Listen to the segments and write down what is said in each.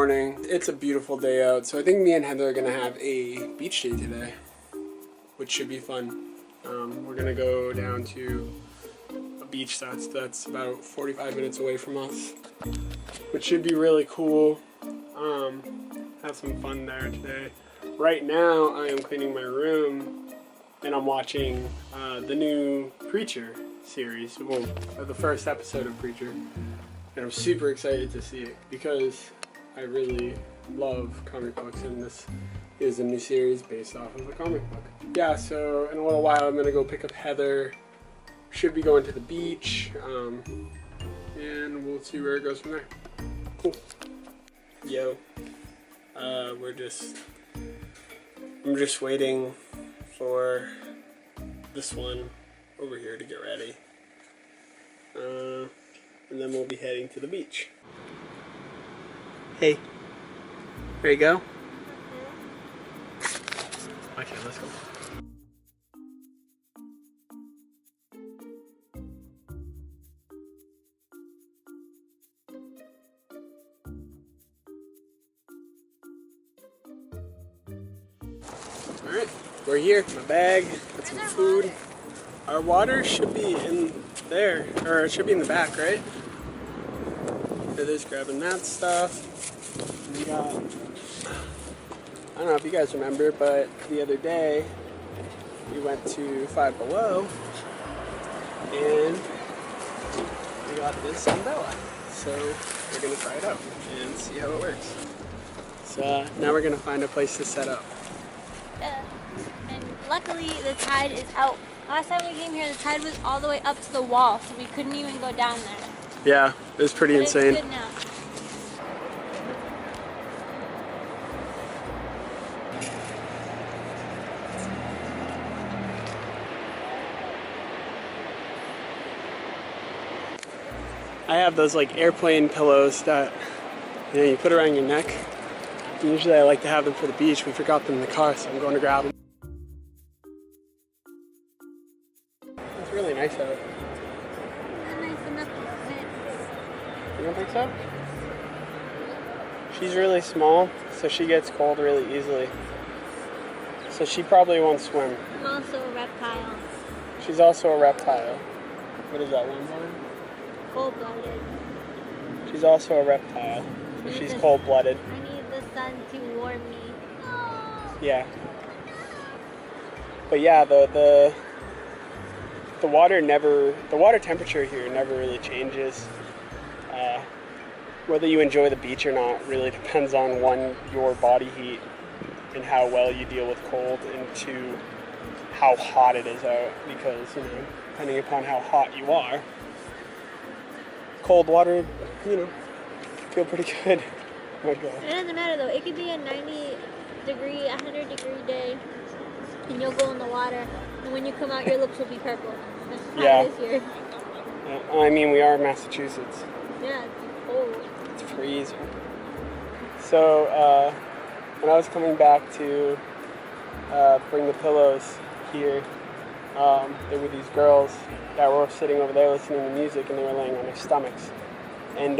morning. It's a beautiful day out, so I think me and Heather are gonna have a beach day today, which should be fun. We're gonna go down to a beach that's about 45 minutes away from us, which should be really cool. Have some fun there today. Right now, I am cleaning my room, and I'm watching the new Preacher series, well, the first episode of Preacher, and I'm super excited to see it because I really love comic books, and this is a new series based off of a comic book. Yeah, so in a little while I'm gonna go pick up Heather. Should be going to the beach, and we'll see where it goes from there. Cool. Yo, I'm just waiting for this one over here to get ready. And then we'll be heading to the beach. Hey, there you go. Okay, let's go. Alright, we're here. My bag, got some food. Our water should be in there, or it should be in the back, right? Heather's grabbing that stuff. We got, I don't know if you guys remember, but the other day we went to Five Below and we got this umbrella. So we're gonna try it out and see how it works. So now we're gonna find a place to set up. And luckily the tide is out. Last time we came here, the tide was all the way up to the wall, so we couldn't even go down there. Yeah, it was pretty insane. It's good now. I have those like airplane pillows that you put around your neck. Usually I like to have them for the beach. We forgot them in the car, so I'm going to grab them. It's really nice out. Not nice enough to fit. You don't think so? She's really small, so she gets cold really easily. So she probably won't swim. I'm also a reptile. She's also a reptile. What is that one word? Cold-blooded. She's also a reptile, so she's cold-blooded. I need the sun to warm me. Yeah. But yeah, the water temperature here never really changes. Whether you enjoy the beach or not really depends on, one, your body heat and how well you deal with cold, and two, how hot it is out, because, depending upon how hot you are, cold water, feel pretty good. Oh my God. It doesn't matter though. It could be a 90-degree, 100-degree day, and you'll go in the water, and when you come out, your lips will be purple. That's how it is here. I mean, we are in Massachusetts. Yeah, it's cold. It's freezing. So, when I was coming back to bring the pillows here, there were these girls that were sitting over there listening to music, and they were laying on their stomachs. And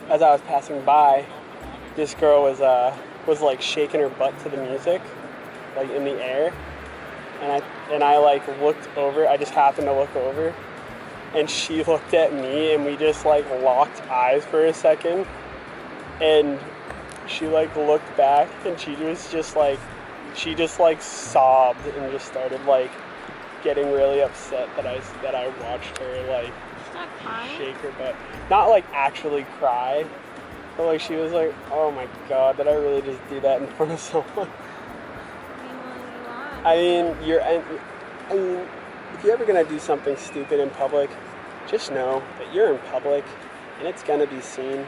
as I was passing by, this girl was like shaking her butt to the music, like in the air. And I like looked over. I just happened to look over, and she looked at me, and we just like locked eyes for a second. And she like looked back, and she just like sobbed and just started like getting really upset that I watched her like shake her butt. Not like actually cry, but like she was like, oh my God, did I really just do that in front of someone? I mean, if you're ever gonna do something stupid in public, just know that you're in public and it's gonna be seen.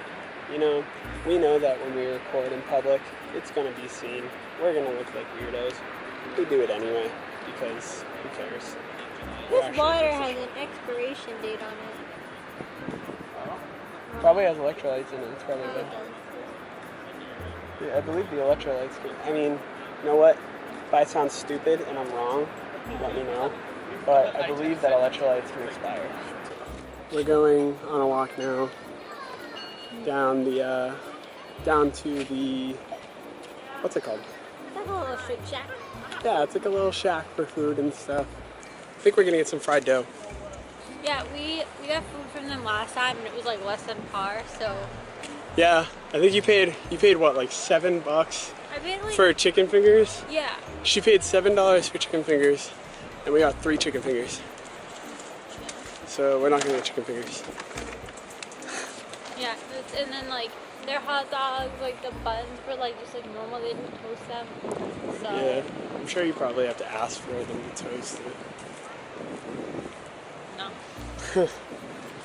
We know that when we record in public, it's gonna be seen. We're gonna look like weirdos. We do it anyway because who cares? This water has an expiration date on it. Probably has electrolytes in it. It's probably good. Yeah, I believe the electrolytes. I mean, you know what? If I sound stupid and I'm wrong, let me know. But I believe that electrolytes can expire. We're going on a walk now. down the down to the, what's it called? That's a little Shake Shack. Yeah, it's like a little shack for food and stuff. I think we're gonna get some fried dough. Yeah, we got food from them last time and it was like less than par, so. Yeah, I think you paid what, like $7 I paid like. for chicken fingers? Yeah. She paid $7 for chicken fingers, and we got 3 chicken fingers. So we're not gonna get chicken fingers. Yeah, and then like their hot dogs, like the buns were like just like normal, they didn't toast them. So. Yeah, I'm sure you probably have to ask for them to toast it. No.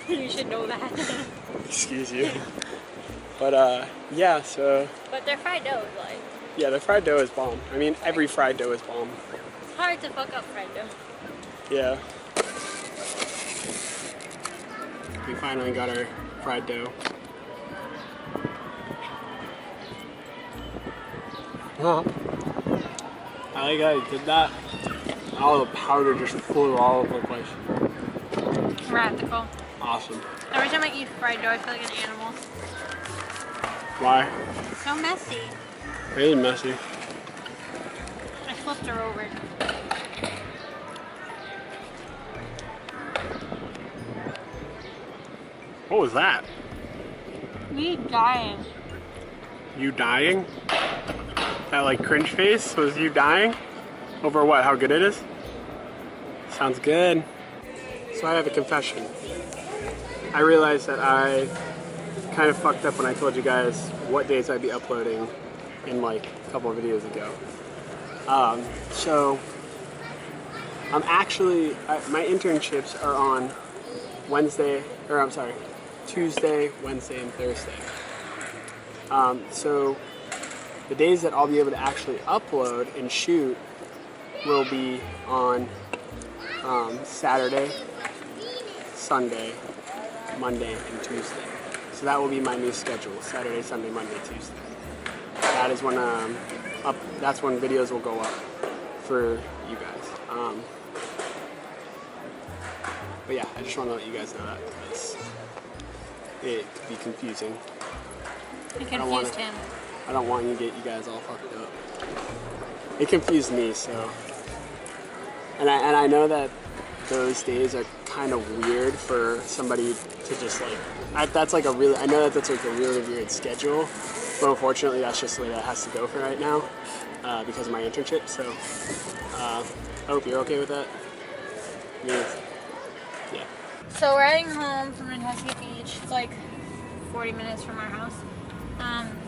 You should know that. Excuse you. But yeah, so But their fried dough is like, yeah, the fried dough is bomb. I mean, every fried dough is bomb. it's hard to fuck up fried dough. Yeah. We finally got our fried dough. Huh. I like how you did that. All the powder just flew all over the place. Radical. Awesome. Every time I eat fried dough, I feel like an animal. Why? So messy. Really messy. I flipped her over. What was that? Me dying. You dying? That like cringe face was you dying? Over what? How good it is? Sounds good. So I have a confession. I realized that I kind of fucked up when I told you guys what days I'd be uploading in like a couple of videos ago. So I'm actually, my internships are on Tuesday, Wednesday, and Thursday. So the days that I'll be able to actually upload and shoot will be on Saturday, Sunday, Monday, and Tuesday. So that will be my new schedule: Saturday, Sunday, Monday, Tuesday. That is when that's when videos will go up for you guys. But yeah, I just want to let you guys know that because it could be confusing. I confused him. I don't want you to get you guys all fucked up. It confused me, so. And I know that those days are kind of weird for somebody to just like. I know that that's like a really weird schedule, but unfortunately that's just the way that has to go for right now because of my internship. So I hope you're okay with that. Yeah. So we're heading home from Nantucket Beach. It's like 40 minutes from our house.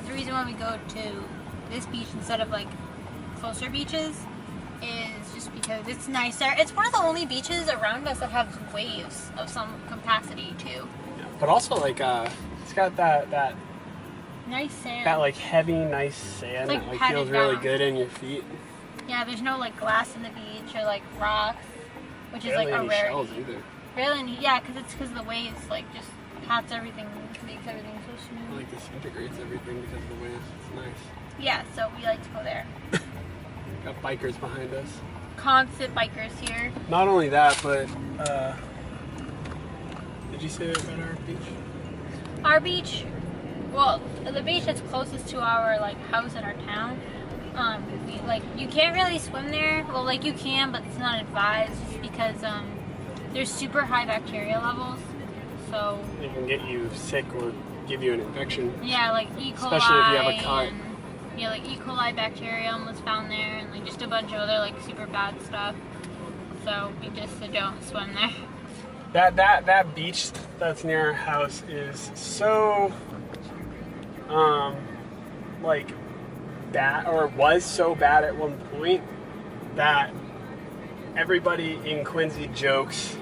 The reason why we go to this beach instead of like closer beaches is just because it's nicer. It's one of the only beaches around us that have waves of some capacity too. But also like it's got that Nice sand. that like heavy nice sand Like that like patted feels really down. good in your feet. Yeah, there's no like glass in the beach or like rocks, which is Barely like a any rarity. shells either. Really, yeah, because the waves like just pats everything, makes everything so It smooth. like disintegrates everything because of the waves. It's nice. Yeah, so we like to go there. Got bikers behind us. Constant bikers here. Not only that, but did you say about our beach? Our beach, well, the beach that's closest to our like house in our town. You can't really swim there. Well, like you can, but it's not advised just because there's super high bacteria levels. So It can get you sick or give you an infection. yeah, like E. coli. Especially if you have a cut. and- Yeah, like E. coli bacterium was found there, and like just a bunch of other like super bad stuff. So we just don't swim there. That beach that's near our house is so like bad, or was so bad at one point that everybody in Quincy jokes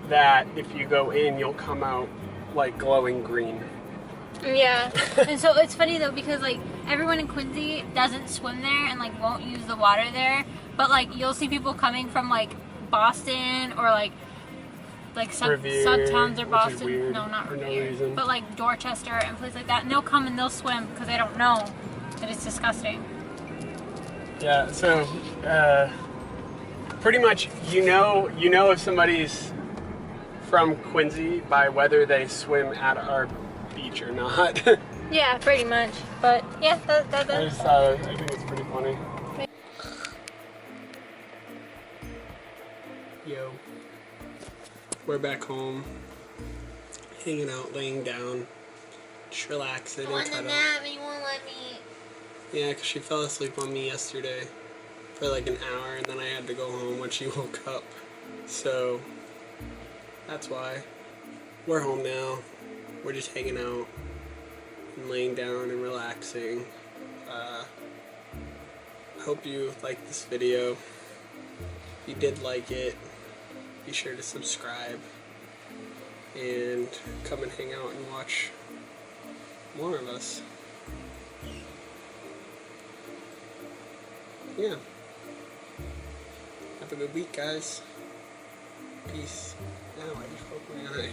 that if you go in you'll come out like glowing green. Yeah, and so it's funny though because like everyone in Quincy doesn't swim there and like won't use the water there, but like you'll see people coming from like Boston or like Revere, sub-towns or which is Boston. weird No, not for no Revere, reason. but like Dorchester and places like that. And they'll come and they'll swim because they don't know that it's disgusting. Yeah, so pretty much you know if somebody's from Quincy by whether they swim at our beach or not. Yeah, pretty much. But yeah, I think it's pretty funny. Yo, we're back home, hanging out, laying down, just relaxing. I want a nap and you won't let me. Yeah, because she fell asleep on me yesterday for like an hour, and then I had to go home when she woke up. So that's why. We're home now. We're just hanging out and laying down and relaxing. I hope you liked this video. If you did like it, be sure to subscribe and come and hang out and watch more of us. Yeah. Have a good week, guys. Peace. Now I just broke my eye.